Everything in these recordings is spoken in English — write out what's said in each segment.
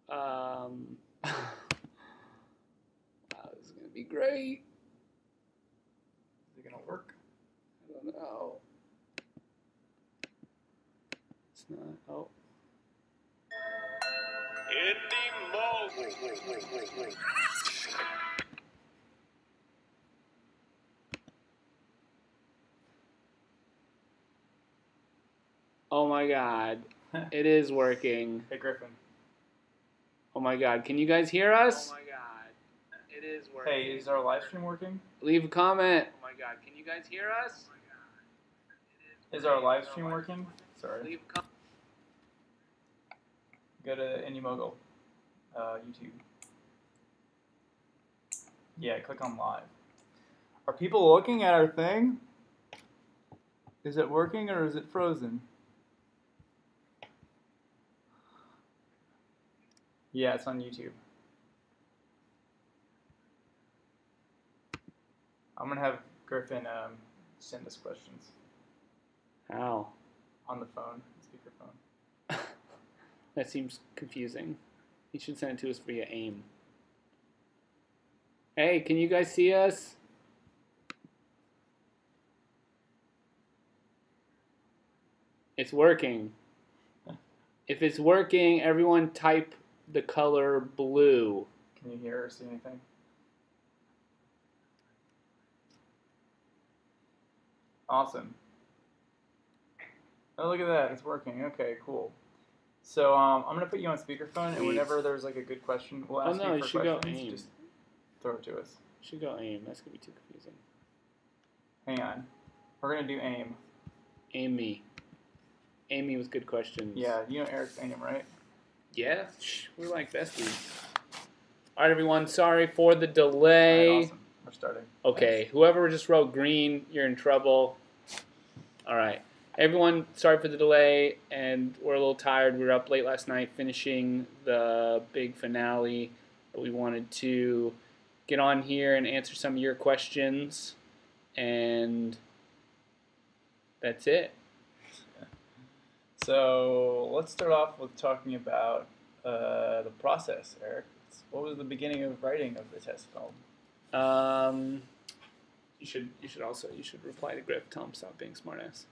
Wow, this is gonna be great. Is it gonna work? I don't know. It's not. Oh. Indy Mogul. Oh my God, it is working. Hey Griffin. Oh my God, can you guys hear us? Oh my God, it is working. Hey, is our live stream working? Leave a comment. Oh my God, can you guys hear us? Is our live stream working? Sorry. Leave a comment. Go to Indy Mogul, YouTube. Yeah, click on live. Are people looking at our thing? Is it working or is it frozen? Yeah, it's on YouTube. I'm gonna have Griffin send us questions. How? On the phone, speakerphone. That seems confusing. You should send it to us via AIM. Hey, can you guys see us? It's working. If it's working, everyone type the color blue. Can you hear or see anything? Awesome. Oh, look at that. It's working. Okay, cool. So I'm going to put you on speakerphone, and whenever there's like a good question, we'll ask you for questions. Just throw it to us. Should go AIM. That's going to be too confusing. Hang on. We're going to do AIM. AIM me. AIM me with good questions. Yeah, you know Eric's AIM, right? Yeah, we're like besties. All right, everyone. Sorry for the delay. All right, awesome. We're starting. Okay, Thanks. Whoever just wrote green, you're in trouble. All right. Everyone, sorry for the delay, and we're a little tired. We were up late last night finishing the big finale, but we wanted to get on here and answer some of your questions, and that's it. So let's start off with talking about the process, Eric. What was the beginning of writing of the test film? You should reply to Griff. Tell him stop being smartass.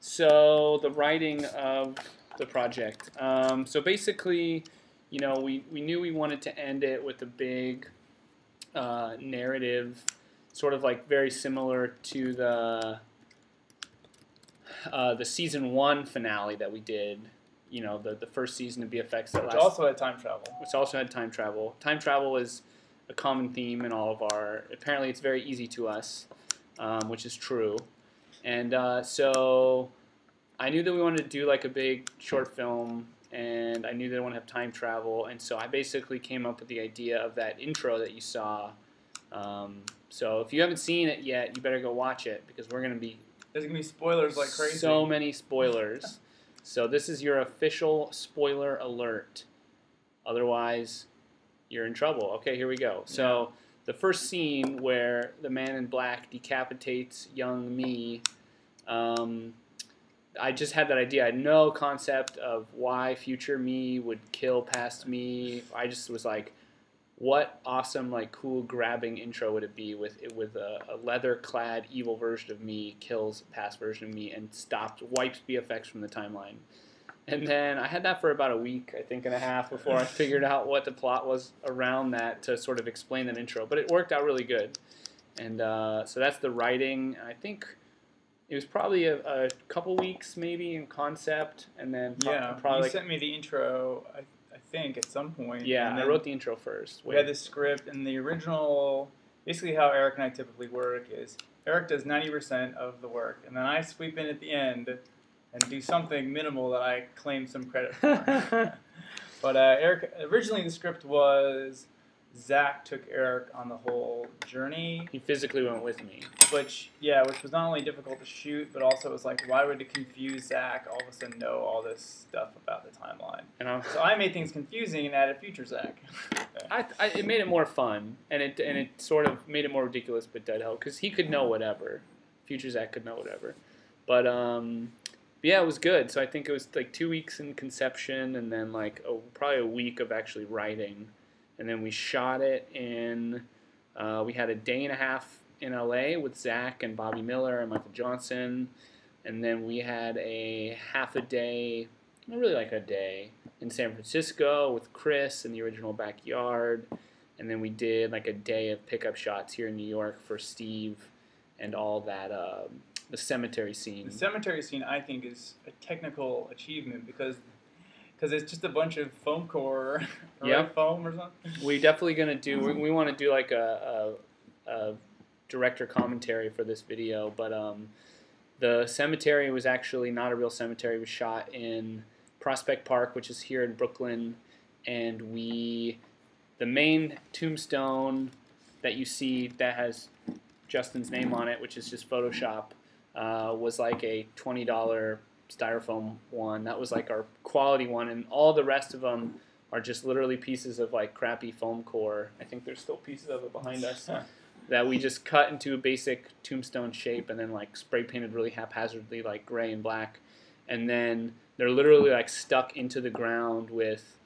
So the writing of the project. So basically, you know, we knew we wanted to end it with a big narrative, sort of like very similar to the season 1 finale that we did. You know, the first season of BFX that which also had time travel. Which also had time travel. Time travel is a common theme in all of our. Apparently, it's very easy to us, which is true. And so I knew that we wanted to do like a big short film, and I knew that I wanted to have time travel, and so I basically came up with the idea of that intro that you saw. So if you haven't seen it yet, you better go watch it, because we're going to be... There's going to be spoilers like crazy. So many spoilers. So this is your official spoiler alert. Otherwise, you're in trouble. Okay, here we go. So the first scene where the man in black decapitates young me, I just had that idea. I had no concept of why future me would kill past me. I just was like, what awesome, like, cool, grabbing intro would it be with a leather-clad evil version of me kills past version of me and wipes BFX from the timeline. And then I had that for about a week, I think, and a half before I figured out what the plot was around that to sort of explain that intro. But it worked out really good. And so that's the writing. I think it was probably a couple weeks maybe in concept, and then probably you sent me the intro. I think at some point. Yeah, I wrote the intro first. We had the script, and the original. Basically, how Eric and I typically work is Eric does 90% of the work, and then I sweep in at the end and do something minimal that I claim some credit for. But Eric, originally the script was Zach took Eric on the whole journey. He physically went with me. Which was not only difficult to shoot, but also was like, why would it confuse Zach all of a sudden know all this stuff about the timeline? So I made things confusing and added future Zach. It made it more fun, and it sort of made it more ridiculous, but dead hell, because he could know whatever. Future Zach could know whatever. But yeah, it was good. So I think it was like 2 weeks in conception, and then like probably a week of actually writing, and then we shot it in. We had a day and a half in LA with Zach and Bobby Miller and Michael Johnson, and then we had a half a day, not really like a day, in San Francisco with Chris in the original backyard, and then we did like a day of pickup shots here in New York for Steve, and all that. The cemetery scene. The cemetery scene, I think, is a technical achievement because it's just a bunch of foam core, right? Yep. Foam or something. We're definitely gonna do. We want to do like a director commentary for this video, but the cemetery was actually not a real cemetery. It was shot in Prospect Park, which is here in Brooklyn, and the main tombstone that you see that has Justin's name on it, which is just Photoshop, was like a $20 styrofoam one. That was like our quality one, and all the rest of them are just literally pieces of like crappy foam core. I think there's still pieces of it behind us that we just cut into a basic tombstone shape and then like spray painted really haphazardly like gray and black, and then they're literally like stuck into the ground with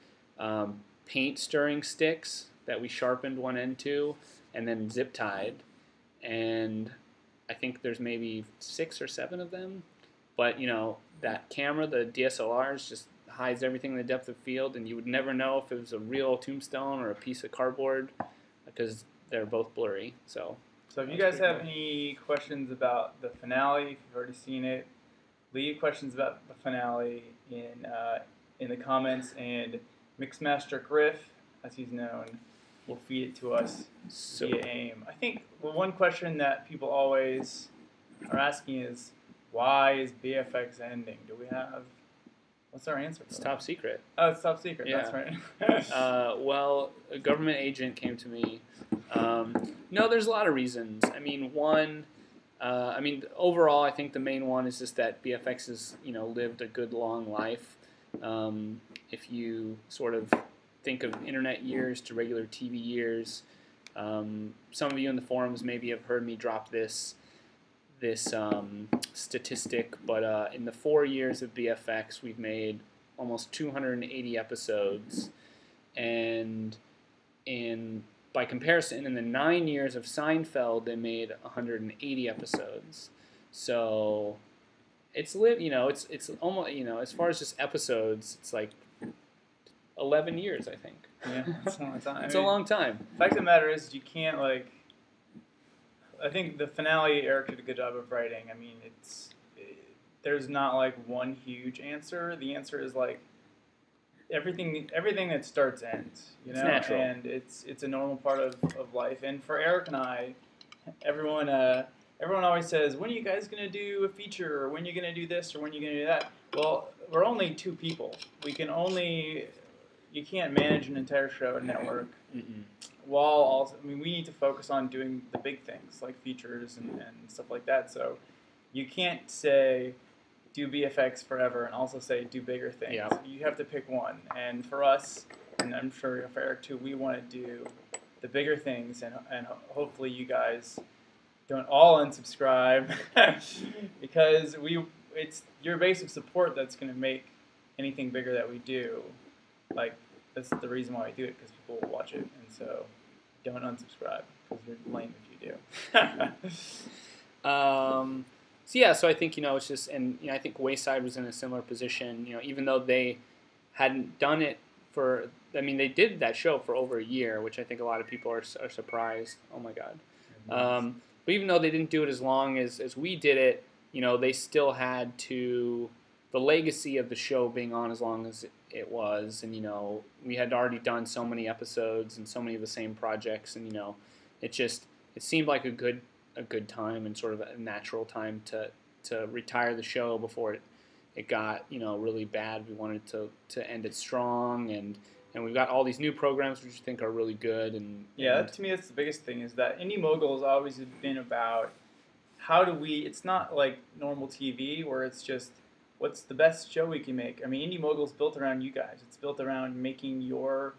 paint stirring sticks that we sharpened one end to and then zip tied, and I think there's maybe 6 or 7 of them, but you know that camera, the DSLRs, just hides everything in the depth of field, and you would never know if it was a real tombstone or a piece of cardboard because they're both blurry. So if you guys have any questions about the finale, if you've already seen it, leave questions about the finale in the comments, and Mixmaster Griff, as he's known, will feed it to us via AIM. I think one question that people always are asking is, why is BFX ending? Do we have... What's our answer for it's that? top secret. Oh, it's top secret. Yeah. That's right. Well, a government agent came to me. No, there's a lot of reasons. I mean, one, overall, I think the main one is just that BFX has, lived a good long life. If you sort of think of internet years to regular TV years, some of you in the forums maybe have heard me drop this statistic, but in the 4 years of BFX, we've made almost 280 episodes, and by comparison, in the 9 years of Seinfeld, they made 180 episodes. So it's it's almost, as far as just episodes, it's like 11 years, I think. Yeah, that's a long time. It's a long time. The fact of the matter is, you can't I think the finale, Eric did a good job of writing. I mean, there's not like one huge answer. The answer is like everything that starts ends. It's natural. And it's a normal part of life. And for Eric and I, everyone always says, when are you guys gonna do a feature, or when are you gonna do this, or when are you gonna do that? Well, we're only 2 people. You can't manage an entire show and network. While also, we need to focus on doing the big things like features and stuff like that. So you can't say do BFX forever and also say do bigger things. Yeah. You have to pick one. And for us, and I'm sure for Eric too, we want to do the bigger things, and hopefully you guys don't all unsubscribe because it's your base of support that's going to make anything bigger that we do. Like, that's the reason why I do it, because people will watch it, and so don't unsubscribe, because you're lame if you do. So I think, it's just, and I think Wayside was in a similar position, even though they hadn't done it for, they did that show for over a year, which I think a lot of people are surprised. Oh my God. But even though they didn't do it as long as we did it, they still had to, the legacy of the show being on as long as it was, and we had already done so many episodes and so many of the same projects, and it seemed like a good time and sort of a natural time to retire the show before it got really bad. We wanted to end it strong, and we've got all these new programs which I think are really good. And to me, that's the biggest thing, is that Indy Mogul has always been about how do we. It's not like normal TV where it's just, what's the best show we can make? I mean, Indy Mogul's built around you guys. It's built around making your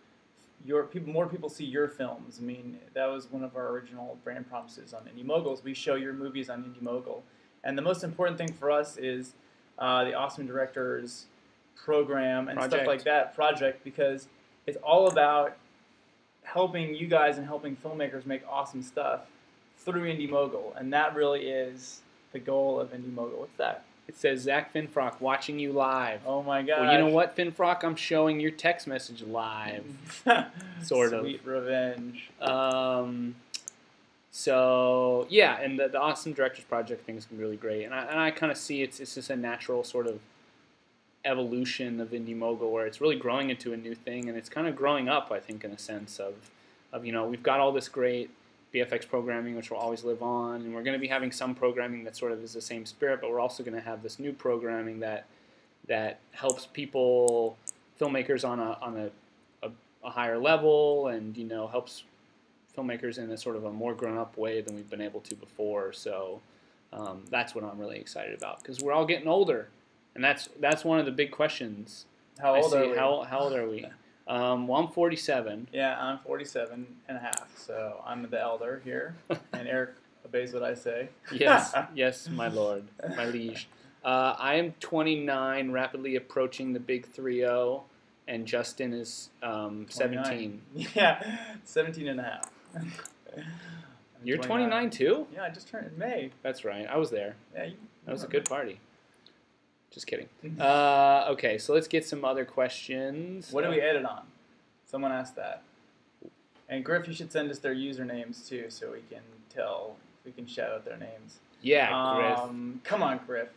people, more people see your films. I mean, that was one of our original brand promises on Indy Moguls. We show your movies on Indy Mogul. And the most important thing for us is the Awesome Directors program and stuff Project. like that, project, because it's all about helping you guys and helping filmmakers make awesome stuff through Indy Mogul, and that really is the goal of Indy Mogul. What's that? It says, Zach Finfrock, watching you live. Oh my gosh. Well, you know what, Finfrock? I'm showing your text message live. Sort of. Sweet revenge. So, yeah, and the Awesome Directors Project thing is going to be really great. And I kind of see it's just a natural sort of evolution of Indy Mogul where it's really growing into a new thing. And it's kind of growing up, I think, in a sense of we've got all this great BFX programming, which will always live on. And we're going to be having some programming that sort of is the same spirit, but we're also going to have this new programming that helps people, filmmakers on a higher level and, helps filmmakers in a sort of a more grown-up way than we've been able to before. So that's what I'm really excited about because we're all getting older, and that's one of the big questions. How old are we? How old are we? Well, I'm 47. Yeah, I'm 47 and a half, so I'm the elder here, and Eric obeys what I say. Yes, my lord, my liege. I am 29, rapidly approaching the big 3-0, and Justin is 17. Yeah, 17 and a half. You're 29 too? Yeah, I just turned in May. That's right. I was there. Yeah, that was a good party. Just kidding. Okay, so let's get some other questions. What do we edit on? Someone asked that. And Griff, you should send us their usernames too, so we can we can shout out their names. Yeah, Griff. Come on, Griff.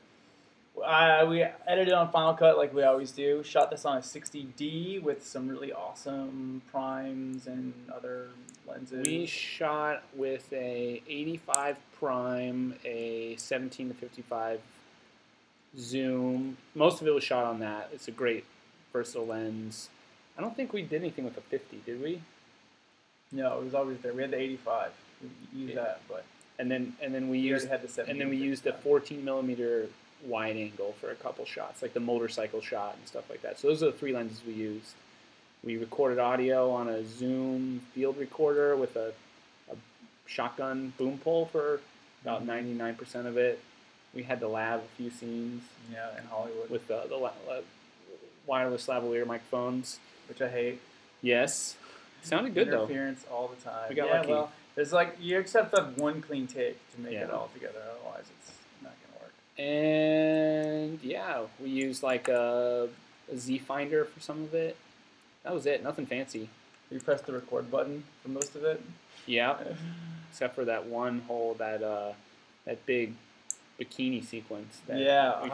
We edited on Final Cut like we always do. Shot this on a 60D with some really awesome primes and other lenses. We shot with a 85 prime, a 17 to 55 zoom. Most of it was shot on that. It's a great versatile lens. I don't think we did anything with a 50, did we? No, it was always there. We had the 85. We used that, but and then we used had the 70. And then we used the 14 millimeter wide angle for a couple shots, like the motorcycle shot and stuff like that. So those are the 3 lenses we used. We recorded audio on a Zoom field recorder with a shotgun boom pole for about 99% of it. We had to lab a few scenes. Yeah, in Hollywood. With the wireless lavalier microphones. Which I hate. Yes. Sounded good, though. Interference all the time. We got lucky. Well, there's you except have one clean take to make it all together. Otherwise, it's not going to work. And, yeah, we used like a Z Finder for some of it. That was it. Nothing fancy. You pressed the record button for most of it? Yeah. Except for that one whole, that big bikini sequence. That we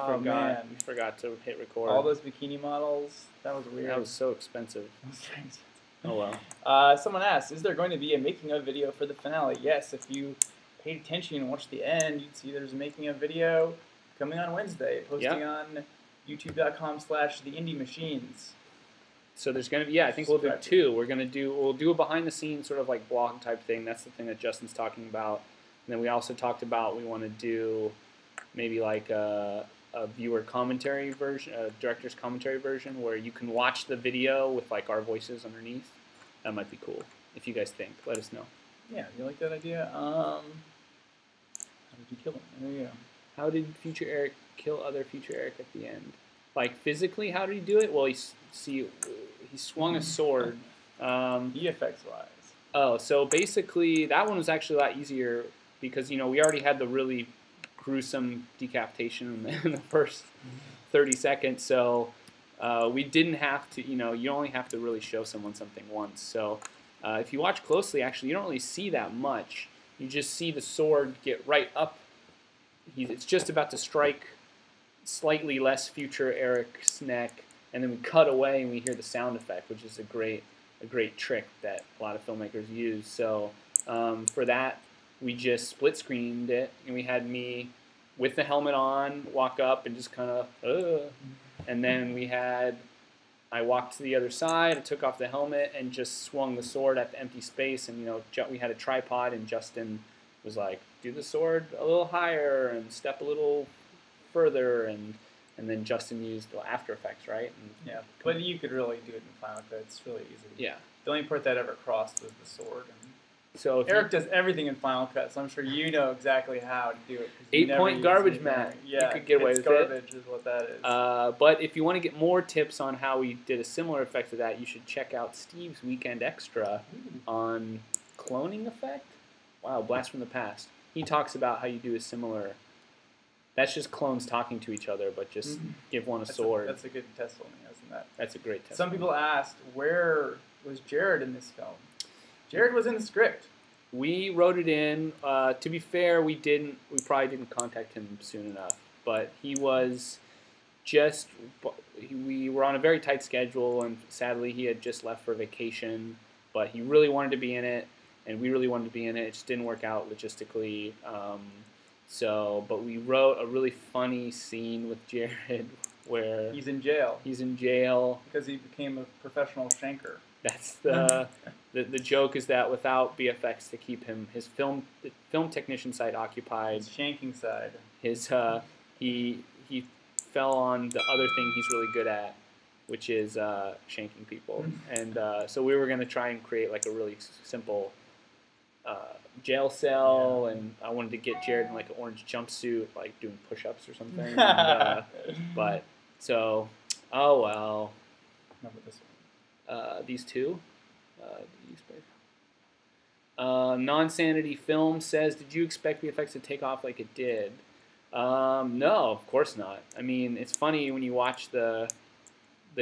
forgot to hit record. All those bikini models? That was weird. That was so expensive. That was very expensive. Oh, well. Someone asked, is there going to be a making of video for the finale? Yes, if you paid attention and watched the end, you'd see there's a making of video coming on Wednesday, posting on youtube.com/theindy-machines. So there's going to be, I think we'll do 2. We'll do a behind the scenes sort of like blog type thing. That's the thing that Justin's talking about. And then we also talked about we want to do maybe like a viewer commentary version, a director's commentary version where you can watch the video with like our voices underneath. That might be cool. If you guys think, let us know. Yeah, you like that idea? How did you kill him? There you go. How did future Erik kill other future Erik at the end? Like physically, how did he do it? Well, he swung a sword. BFX wise. Oh, so basically that one was actually a lot easier because we already had the really gruesome decapitation in the first 30 seconds. So we didn't have to. You only have to really show someone something once. So if you watch closely, actually, you don't really see that much. You just see the sword get right up. It's just about to strike slightly less future Erik's neck, and then we cut away and we hear the sound effect, which is a great trick that a lot of filmmakers use. So for that, we just split screened it, and we had me with the helmet on walk up and just kind of, and then I walked to the other side, I took off the helmet and just swung the sword at the empty space, and we had a tripod, and Justin was like, do the sword a little higher and step a little further, and then Justin used After Effects, right? And yeah, but you could really do it in Final Cut. It's really easy. Yeah. The only part that ever crossed was the sword, and So if Erik does everything in Final Cut, so I'm sure you know exactly how to do it. 8-point garbage mat. Yeah, you could get away with garbage is what that is. But if you want to get more tips on how we did a similar effect to that, you should check out Steve's Weekend Extra on cloning effect. Wow, blast from the past. He talks about how you do a similar. That's just clones talking to each other, but just give one a sword. That's a good testimony, isn't that? That's a great testimony. Some people asked, where was Jared in this film? Jared was in the script. We wrote it in. To be fair, we probably didn't contact him soon enough. But he was just. We were on a very tight schedule, and sadly, he had just left for vacation. But he really wanted to be in it, and we really wanted to be in it. It just didn't work out logistically. But we wrote a really funny scene with Jared where he's in jail. He's in jail because he became a professional shanker. That's the joke is that without BFX to keep his film technician side occupied, his shanking side, he fell on the other thing he's really good at, which is shanking people. And so we were going to try and create like a really simple jail cell, and I wanted to get Jared in like an orange jumpsuit, like doing push-ups or something. And, but so, oh well. Remember this one. These two. Non-Sanity Film says, did you expect VFX to take off like it did? No, of course not. I mean, it's funny when you watch the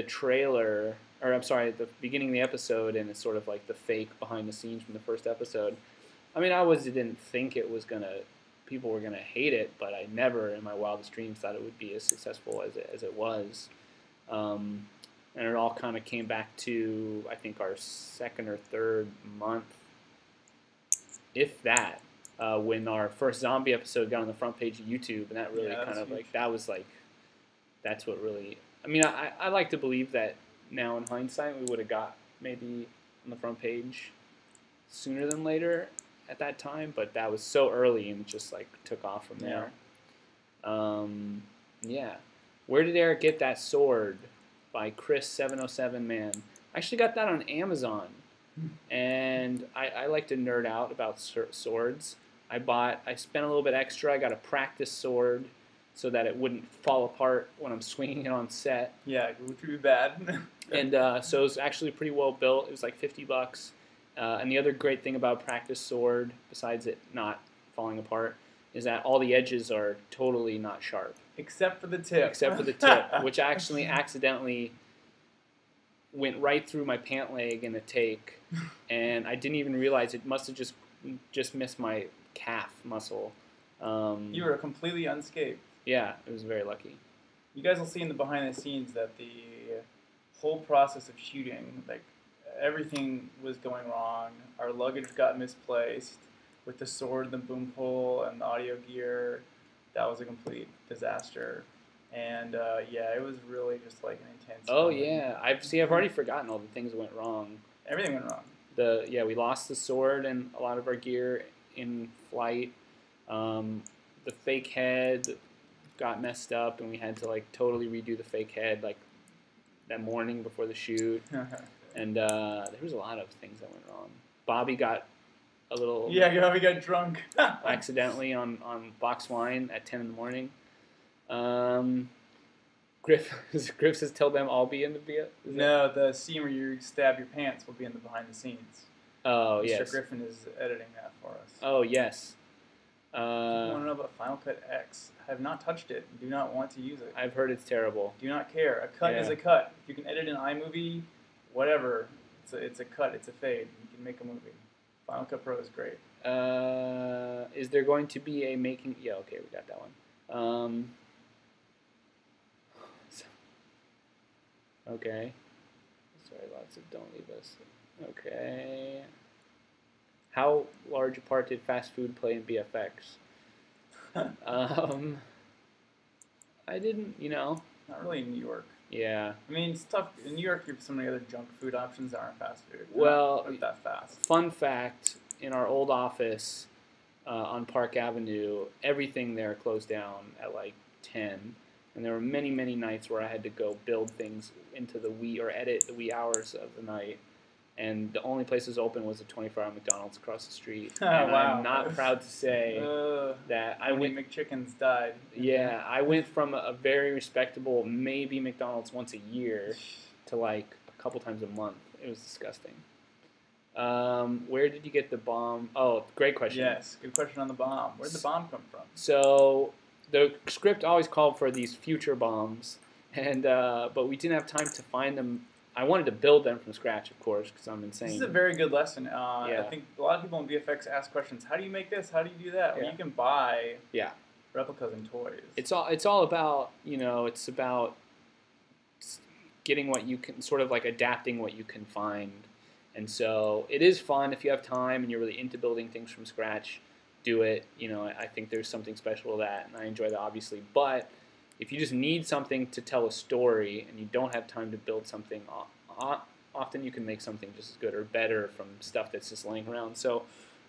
trailer, or I'm sorry, the beginning of the episode, and it's sort of like the fake behind the scenes from the first episode. I mean, didn't think people were gonna hate it, but I never in my wildest dreams thought it would be as successful as it was. And it all kind of came back to, I think, our second or third month, if that, when our first zombie episode got on the front page of YouTube, and that really that's what really, I mean, I like to believe that now in hindsight we would have got maybe on the front page sooner than later at that time, but that was so early and just like took off from there. Yeah. Where did Erik get that sword? By Chris 707 Man. I actually got that on Amazon, and I like to nerd out about swords. I spent a little bit extra. I got a practice sword so that it wouldn't fall apart when I'm swinging it on set. Yeah, which would be bad. And so it was actually pretty well built. It was like $50. And the other great thing about a practice sword, besides it not falling apart, is that all the edges are totally not sharp. Except for the tip. Except for the tip, which actually accidentally went right through my pant leg in a take, and I didn't even realize it must have just missed my calf muscle. You were completely unscathed. Yeah, it was very lucky. You guys will see in the behind the scenes that the whole process of shooting, like everything was going wrong. Our luggage got misplaced with the sword, the boom pole, and the audio gear. That was a complete disaster, and it was really just like an intense. Oh yeah, I've already forgotten all the things that went wrong. Everything went wrong. We lost the sword and a lot of our gear in flight. The fake head got messed up, and we had to like totally redo the fake head like that morning before the shoot. And there was a lot of things that went wrong. Bobby got a little... Yeah, we got drunk. accidentally on box wine at 10 in the morning. Griff says, tell them I'll be in the video. No, the scene where you stab your pants will be in the behind the scenes. Oh, Mr. yes. Griffin is editing that for us. Oh, yes. If you want to know about Final Cut X, I have not touched it. Do not want to use it. I've heard it's terrible. Do not care. A cut is a cut. If you can edit an iMovie, whatever, it's a cut, it's a fade. You can make a movie. Final Cut Pro is great. Is there going to be a making... Yeah, okay, we got that one. Okay. Sorry, lots of don't leave us. Okay. How large a part did fast food play in BFX? I didn't, Not really in New York. Yeah. I mean, it's tough. In New York, you have so many other junk food options that aren't fast food. Well, not that fast. Fun fact, in our old office on Park Avenue, everything there closed down at like 10. And there were many, many nights where I had to go build things into the edit the wee hours of the night. and the only place that was open was a 24-hour McDonald's across the street. Oh, And wow. I'm not proud to say that I went. McChickens died. Yeah, I went from a very respectable, maybe McDonald's once a year, to like a couple times a month. It was disgusting. Where did you get the bomb? Oh, great question. Yes, good question on the bomb. Where did the bomb come from? So the script always called for these future bombs, and but we didn't have time to find them. I wanted to build them from scratch, of course, because I'm insane. This is a very good lesson. I think a lot of people in BFX ask questions. How do you make this? How do you do that? Well, you can buy replicas and toys. It's all about, it's about getting what you can, sort of like adapting what you can find. And so it is fun if you have time and you're really into building things from scratch. Do it. I think there's something special to that, and I enjoy that, obviously. But if you just need something to tell a story and you don't have time to build something, often you can make something just as good or better from stuff that's just laying around. So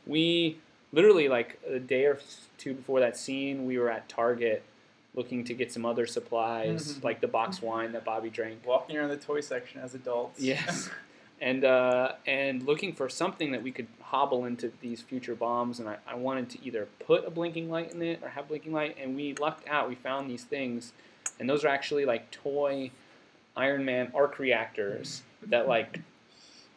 we literally, like a day or two before that scene, we were at Target looking to get some other supplies, like the box wine that Bobby drank. Walking around the toy section as adults. Yes. And looking for something that we could hobble into these future bombs, and I wanted to either put a blinking light in it or have blinking light, and we lucked out. We found these things, and those are actually like toy Iron Man arc reactors that like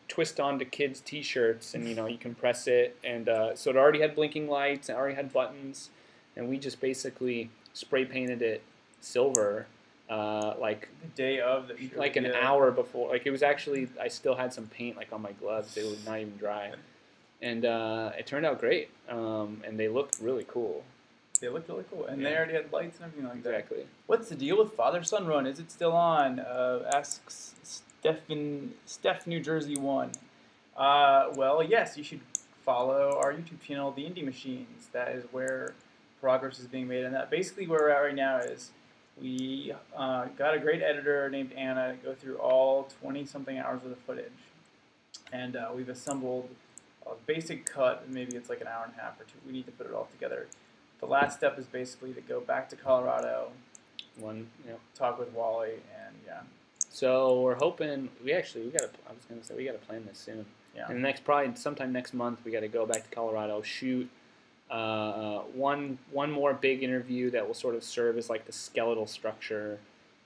twist onto kids' T-shirts, and you can press it, and so it already had blinking lights, it already had buttons, and we just basically spray painted it silver. Like the day of the shoot, like an hour before. Like it was actually, I still had some paint like on my gloves. They were not even dry, and it turned out great. And they looked really cool. They looked really cool, and they already had lights and everything like that. Exactly. What's the deal with Father-Son Run? Is it still on? Asks Steph New Jersey 1. Well, yes, you should follow our YouTube channel, The Indy Machines. That is where progress is being made, and that basically where we're at right now is. We got a great editor named Anna to go through all 20-something hours of the footage. And we've assembled a basic cut, maybe it's like an hour and a half or two. We need to put it all together. The last step is basically to go back to Colorado, talk with Wally, and So we're hoping, we gotta plan this soon. Yeah. And probably sometime next month, we gotta go back to Colorado, shoot one more big interview that will sort of serve as like the skeletal structure,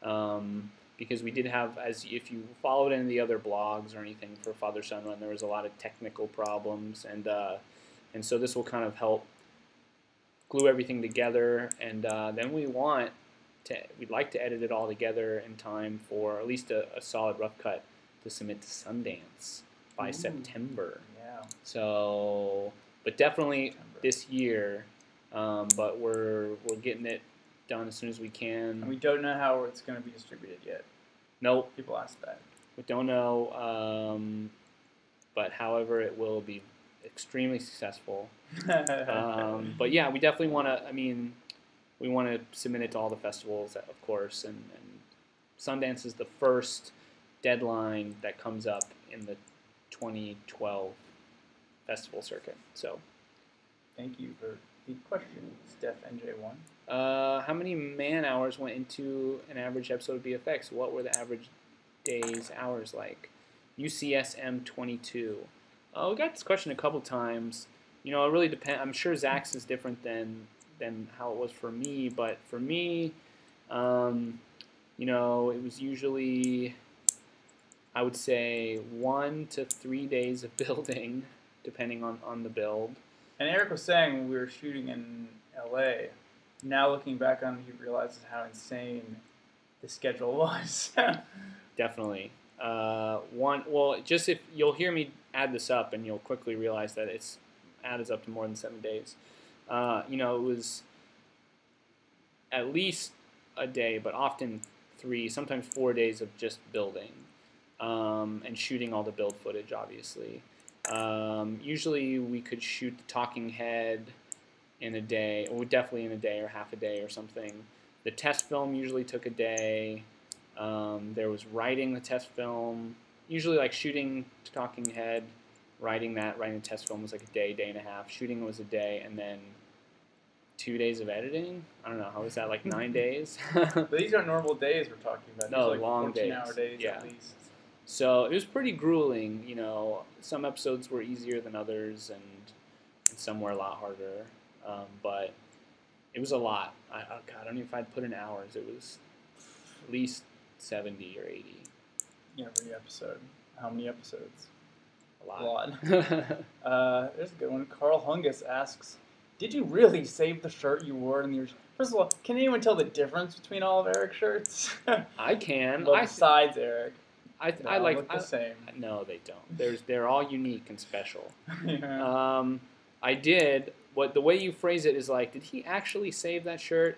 because we did have, as if you followed any of the other blogs or anything for Father-Son Run, there was a lot of technical problems, and so this will kind of help glue everything together, and then we'd like to edit it all together in time for at least a solid rough cut to submit to Sundance by September. Yeah. So, but definitely this year, but we're getting it done as soon as we can. And we don't know how it's going to be distributed yet. Nope. People ask that. We don't know, but however, it will be extremely successful. But yeah, we definitely want to, we want to submit it to all the festivals, of course, and Sundance is the first deadline that comes up in the 2012 festival circuit. So, thank you for the question, Steph NJ1. How many man hours went into an average episode of BFX? What were the average days, hours like? UCSM 22. We got this question a couple times. It really depends. I'm sure Zach's is different than how it was for me, but for me, it was usually, I would say, 1 to 3 days of building, depending on the build. And Erik was saying when we were shooting in LA, now looking back on it, he realizes how insane the schedule was. Definitely. Just if you'll hear me add this up, and you'll quickly realize that it's adds up to more than 7 days. It was at least a day, but often 3, sometimes 4 days of just building and shooting all the build footage, obviously. Usually we could shoot the talking head in a day, or definitely in a day or half a day or something. The test film usually took a day. There was writing the test film. Usually like shooting talking head, writing the test film was like a day, day and a half. Shooting was a day, and then 2 days of editing. I don't know, how was that, like 9 days? But these aren't normal days we're talking about. No, these are like long 14-hour days yeah. at least. So it was pretty grueling. You know, some episodes were easier than others, and some were a lot harder. But it was a lot. God, I don't know if I'd put in hours. It was at least 70 or 80. Every episode. How many episodes? A lot. A lot. There's a good one. Carl Hungus asks, did you really save the shirt you wore in your... First of all, can anyone tell the difference between all of Eric's shirts? I can. Well, besides Eric. I like look the same. No, they don't. They're all unique and special. Yeah. I did. The way you phrase it is like, did he actually save that shirt?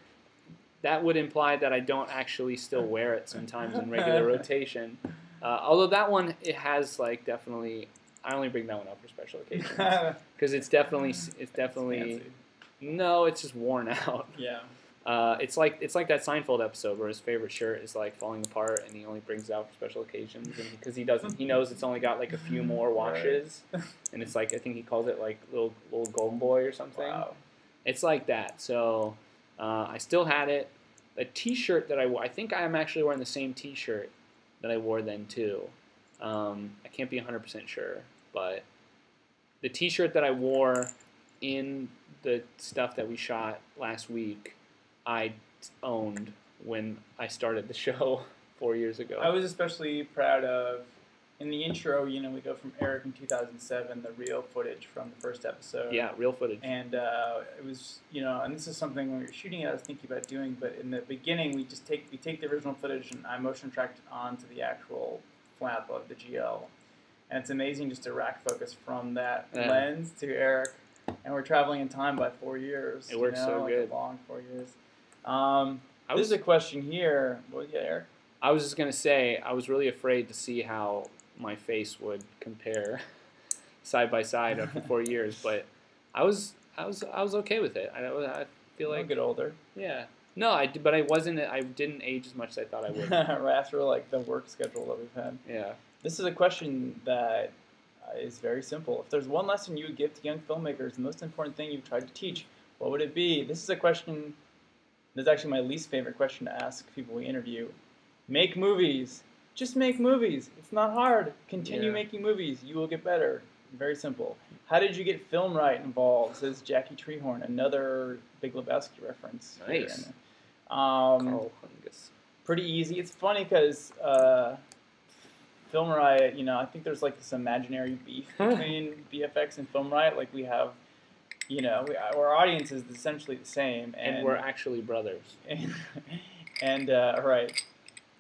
That would imply that I don't actually still wear it sometimes in regular rotation. Although that one, it has like definitely. I only bring that one up for special occasions because it's definitely Fancy. no, it's just worn out. Yeah. It's like that Seinfeld episode where his favorite shirt is like falling apart and he only brings it out for special occasions and because he knows it's only got like a few more washes and it's like I think he calls it like little golden boy or something. Wow. It's like that. So I still had it. A T-shirt that I wore. I think I am actually wearing the same T-shirt that I wore then too. I can't be 100% sure, but the T-shirt that I wore in the stuff that we shot last week, I owned when I started the show 4 years ago. I was especially proud of, in the intro, we go from Eric in 2007, the real footage from the first episode. Yeah, real footage. And it was, and this is something when we were shooting it, I was thinking about doing, but in the beginning, we take the original footage and I motion tracked it onto the actual flap of the GL. And it's amazing just to rack focus from that lens to Eric. And we're traveling in time by 4 years. It works so good. A long 4 years. There's a question here. Well, yeah, Eric. I was just gonna say I was really afraid to see how my face would compare side by side after 4 years, but I was okay with it. I feel like get older. Yeah. No, but I didn't age as much as I thought I would. Right after like the work schedule that we've had. Yeah. This is a question that is very simple. If there's one lesson you would give to young filmmakers, the most important thing you've tried to teach, what would it be? This is a question. This is actually my least favorite question to ask people we interview. Make movies. Just make movies. It's not hard. Continue making movies. You will get better. Very simple. How did you get Film Right involved? Says Jackie Treehorn, another Big Lebowski reference. Nice. Carl Hungus. Pretty easy. It's funny because Film Right, I think there's like this imaginary beef between BFX and Film Right. Like we have, our audience is essentially the same. And we're actually brothers. Right.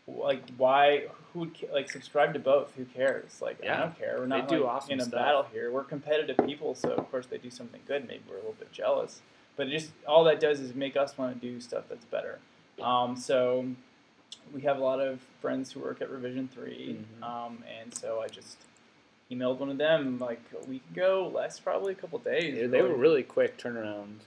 Like why? Who would subscribe to both? Who cares? I don't care. We're not awesome in a battle here. We're competitive people, so of course they do something good. Maybe we're a little bit jealous, but all that does is make us want to do stuff that's better. So we have a lot of friends who work at Revision 3, and so I just emailed one of them like a week ago. Probably a couple days. Yeah, they were really quick turnaround.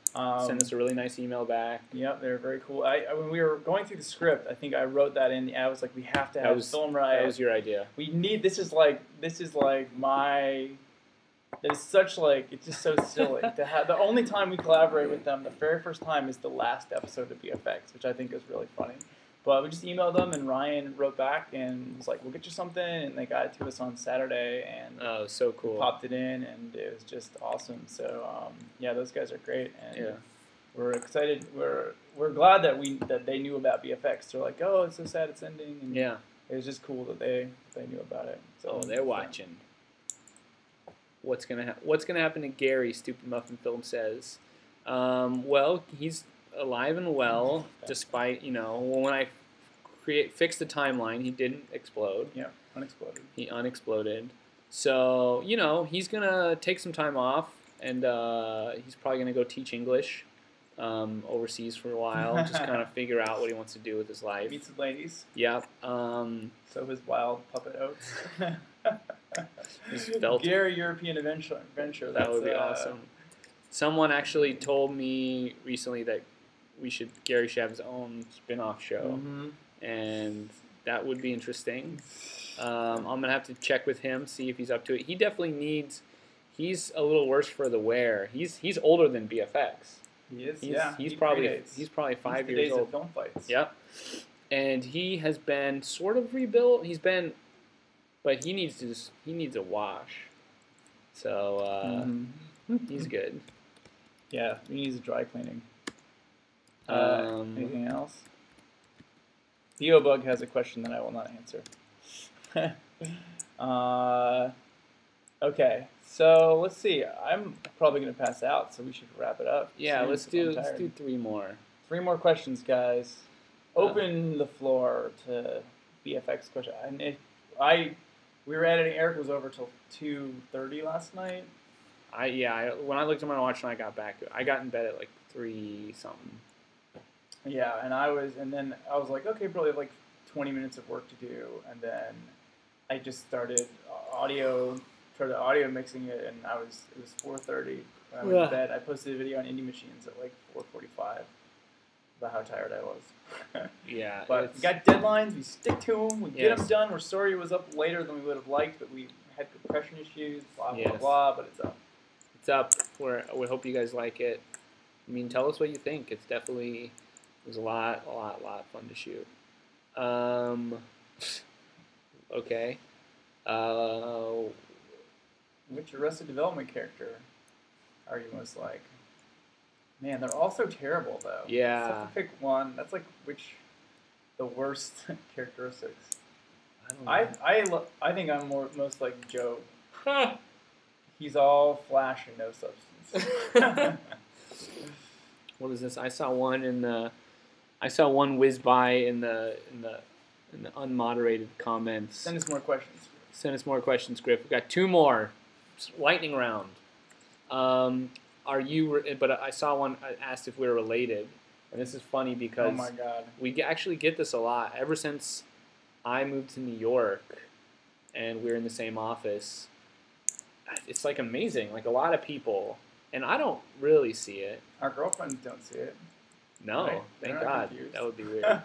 Sent us a really nice email back. Yep, they were very cool. When we were going through the script, I think I wrote that in. I was like, we have to have Film Right. That was your idea. We need. This is my. It's such it's just so silly to have. The only time we collaborate with them, the very first time, is the last episode of BFX, which I think is really funny. But we just emailed them, and Ryan wrote back and was like, "We'll get you something," and they got it to us on Saturday, and so cool. Popped it in, and it was just awesome. So those guys are great, and we're excited. We're glad that they knew about BFX. They're like, "Oh, it's so sad it's ending," and it was just cool that they knew about it. So they're watching. What's gonna happen to Gary? Stupid Muffin Film says. Well, he's alive and well, despite when I fixed the timeline, he didn't explode. Yeah, unexploded. He unexploded. So he's gonna take some time off, and he's probably gonna go teach English overseas for a while, just kind of figure out what he wants to do with his life. Meet some ladies. Yep. So his wild puppet oats. Gary European adventure. That would be awesome. Someone actually told me recently that Gary should have his own spin-off show, and that would be interesting. I'm gonna have to check with him, see if he's up to it. He definitely needs. He's a little worse for the wear. He's older than BFX. He is. He's probably 5 years old. Of film fights. Yep. And he has been sort of rebuilt. He's been but he needs a wash. So he's good. Yeah, he needs a dry cleaning. Anything else? Theobug has a question that I will not answer. Okay, so let's see. I'm probably gonna pass out, so we should wrap it up. Yeah, let's do 3 more. 3 more questions, guys. Open the floor to BFX question. And we were editing. Erik was over till 2:30 last night. When I looked at my watch and I got in bed at like 3 something. Yeah, and then I was like, okay, probably have like 20 minutes of work to do, and then I just started audio mixing it, and it was 4:30 when I went to bed. I posted a video on Indy Machines at like 4:45 about how tired I was. Yeah, but we got deadlines. We stick to them. We get them done. We're sorry it was up later than we would have liked, but we had compression issues. Blah blah blah. But it's up. It's up. We hope you guys like it. I mean, tell us what you think. It was a lot of fun to shoot. Okay. Which Arrested Development character are you most like? Man, they're all so terrible, though. Yeah. So have to pick one. That's like the worst characteristics. I think I'm most like Joe. He's all flash and no substance. What is this? I saw one whiz by in the unmoderated comments. Send us more questions. Griff. We've got 2 more. Lightning round. But I saw one asked if we were related, and this is funny because oh my God, we actually get this a lot. Ever since I moved to New York, and we're in the same office, it's like amazing. Like a lot of people, and I don't really see it. Our girlfriends don't see it. No, right? Thank God. Confused. That would be weird.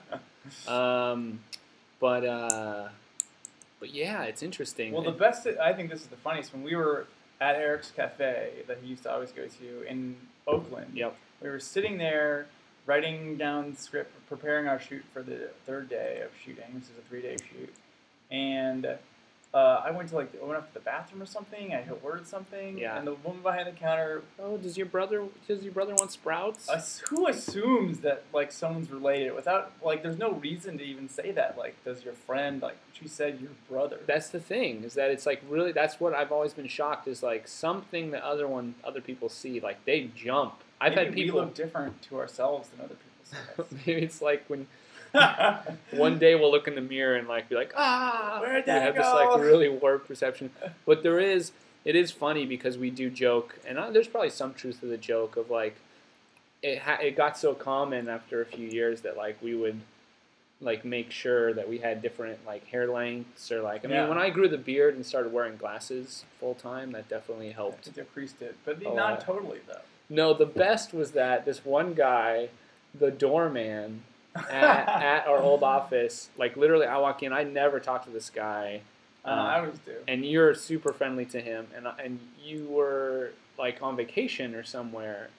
But yeah, it's interesting. Well, I think this is the funniest. When we were at Erik's Cafe that he used to always go to in Oakland, yep. We were sitting there writing down script, preparing our shoot for the 3rd day of shooting. This is a 3-day shoot, and I went up to the bathroom or something. I ordered something, and the woman behind the counter. Oh, does your brother want Sprouts? Who assumes that like someone's related without like? There's no reason to even say that. Like, does your friend like? She said your brother. That's the thing, is that it's like really. That's what I've always been shocked is like something that other people see. Like they jump. I've had people. We look different to ourselves than other people see us. Maybe it's like when. One day we'll look in the mirror and like be like, where'd we have go? this like really warped perception. But it is funny because we do joke, and there's probably some truth to the joke of like, it got so common after a few years that like we would like make sure that we had different like hair lengths or like, I mean, when I grew the beard and started wearing glasses full time, that definitely helped. It decreased it, but not totally though. No, the best was that this one guy, the doorman, at our old office, like literally I walk in, I never talk to this guy. I always do. And you're super friendly to him, and you were like on vacation or somewhere,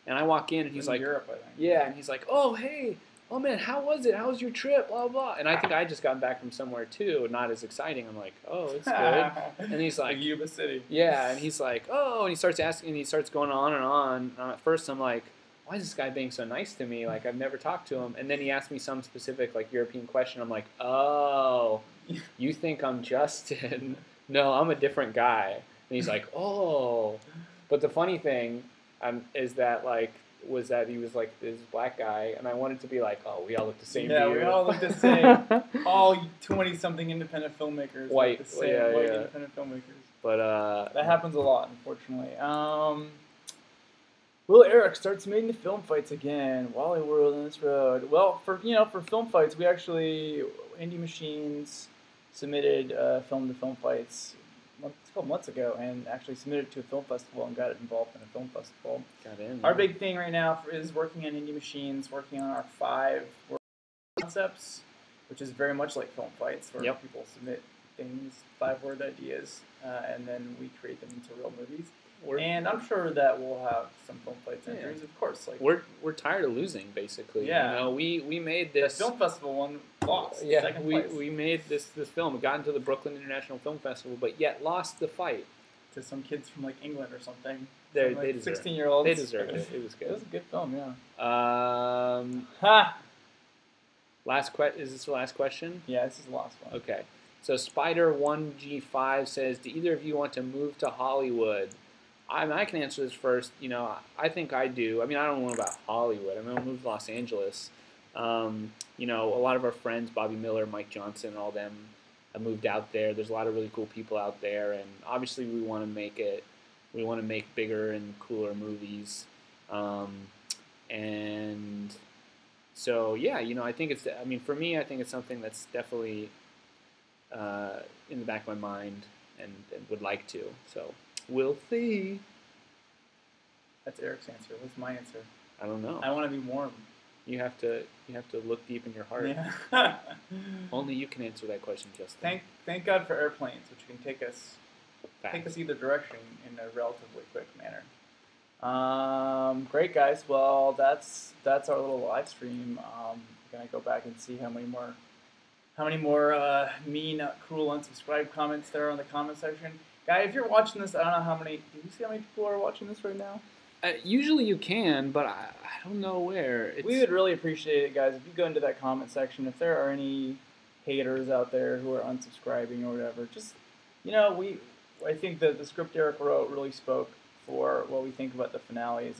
and I walk in and he's like, Europe, I think. Yeah, and he's like, oh hey, oh man, how was it? How was your trip? Blah blah. And I think I just got back from somewhere too, not as exciting. I'm like, oh, it's good. And he's like, Yuba City. Yeah, and he's like, oh, and he starts asking, and he starts going on and on. And at first I'm like, why is this guy being so nice to me? Like, I've never talked to him. And then he asked me some specific, like, European question. I'm like, oh, you think I'm Justin? No, I'm a different guy. And he's like, oh. But the funny thing is that, like, was that he was, like, this black guy. And I wanted to be like, oh, we all look the same. Yeah, beard. we all look the same. All 20-something independent filmmakers white, look the same. yeah, white independent filmmakers. But, that happens a lot, unfortunately. Will Erik starts making the film fights again? Wally World on this road. Well, for film fights, we actually Indy Machines submitted film to film fights a couple months ago, and actually submitted to a film festival and got it involved in a film festival. Got in. Our big thing right now is working on Indy Machines, working on our 5 concepts, which is very much like film fights, where people submit things, 5-word ideas, and then we create them into real movies. We're, And I'm sure that we'll have some film fights entries, of course. Like we're tired of losing, basically. Yeah. You know, we made the this film festival one lost. Yeah, second place we made this film. It got into the Brooklyn International Film Festival, but yet lost the fight. to some kids from like England or something. They Some, like, deserved 16-year-olds. They deserved it. It was It good. was a good film, yeah. Ha! Is this the last question? Yeah, this is the last one. Okay. So Spider1G5 says, do either of you want to move to Hollywood? I can answer this first. You know, I think I do. I mean, I don't know about Hollywood. I mean, I'll move to Los Angeles. You know, a lot of our friends, Bobby Miller, Mike Johnson, all them have moved out there. There's a lot of really cool people out there, and obviously we want to make it. We want to make bigger and cooler movies. And so, yeah, you know, I think it's. I mean, for me, I think it's something that's definitely in the back of my mind and would like to. So we'll see. That's Eric's answer. What's my answer? I don't know. I want to be warm. You have to look deep in your heart. Yeah. Only you can answer that question, Justin. Thank God for airplanes, which can take us Fast. either direction in a relatively quick manner. Great guys. Well, that's our little live stream. We're gonna go back and see how many more mean, cruel, unsubscribe comments there are in the comment section. Guy, if you're watching this, I don't know how many. Do you see how many people are watching this right now? Usually you can, but I don't know where. We would really appreciate it, guys, if you go into that comment section. If there are any haters out there who are unsubscribing or whatever, just, you know, I think that the script Erik wrote really spoke for what we think about the finale. It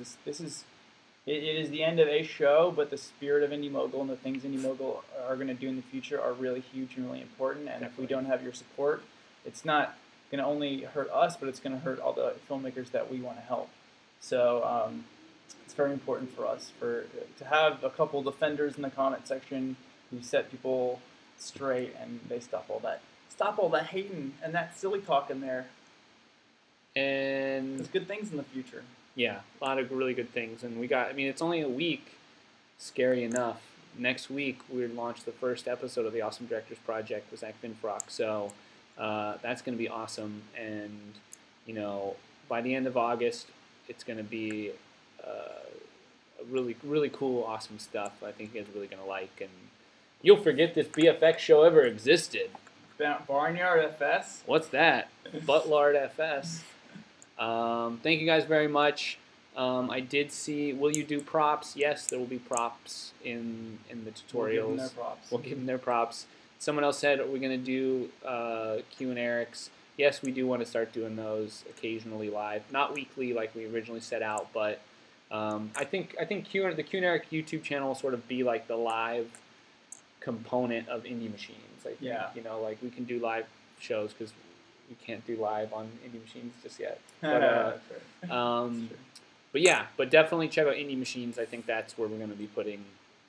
is the end of a show, but the spirit of Indy Mogul and the things Indy Mogul are going to do in the future are really huge and really important. And if we don't have your support, it's not going to only hurt us, but it's going to hurt all the filmmakers that we want to help. So it's very important for us to have a couple defenders in the comment section who set people straight, and they stop all that hating and that silly talk in there. And there's good things in the future. Yeah, a lot of really good things. And I mean, it's only a week, scary enough. Next week, we launch the first episode of the Awesome Directors Project with Zach Finfrock. So that's going to be awesome. And, you know, by the end of August, it's going to be really, really cool, awesome stuff. I think you guys are really going to like. And you'll forget this BFX show ever existed. Barnyard FS? What's that? Butlard FS. Thank you guys very much. I did see. Will you do props? Yes, there will be props in the tutorials. We'll give them their props. Someone else said, are we going to do Q and Eric's? Yes, we do want to start doing those occasionally live, not weekly like we originally set out, but I think the Q and Eric YouTube channel will sort of be like the live component of Indie Machines. I think, you know, like we can do live shows because we can't do live on Indie Machines just yet. But definitely check out Indie Machines. I think that's where we're going to be putting,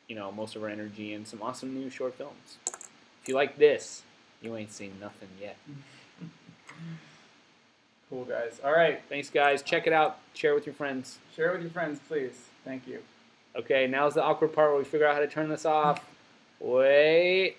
you know, most of our energy and some awesome new short films. If you like this, you ain't seen nothing yet. Cool, guys. All right. Thanks, guys. Check it out. Share it with your friends. Share it with your friends, please. Thank you. Okay, now's the awkward part where we figure out how to turn this off. Wait.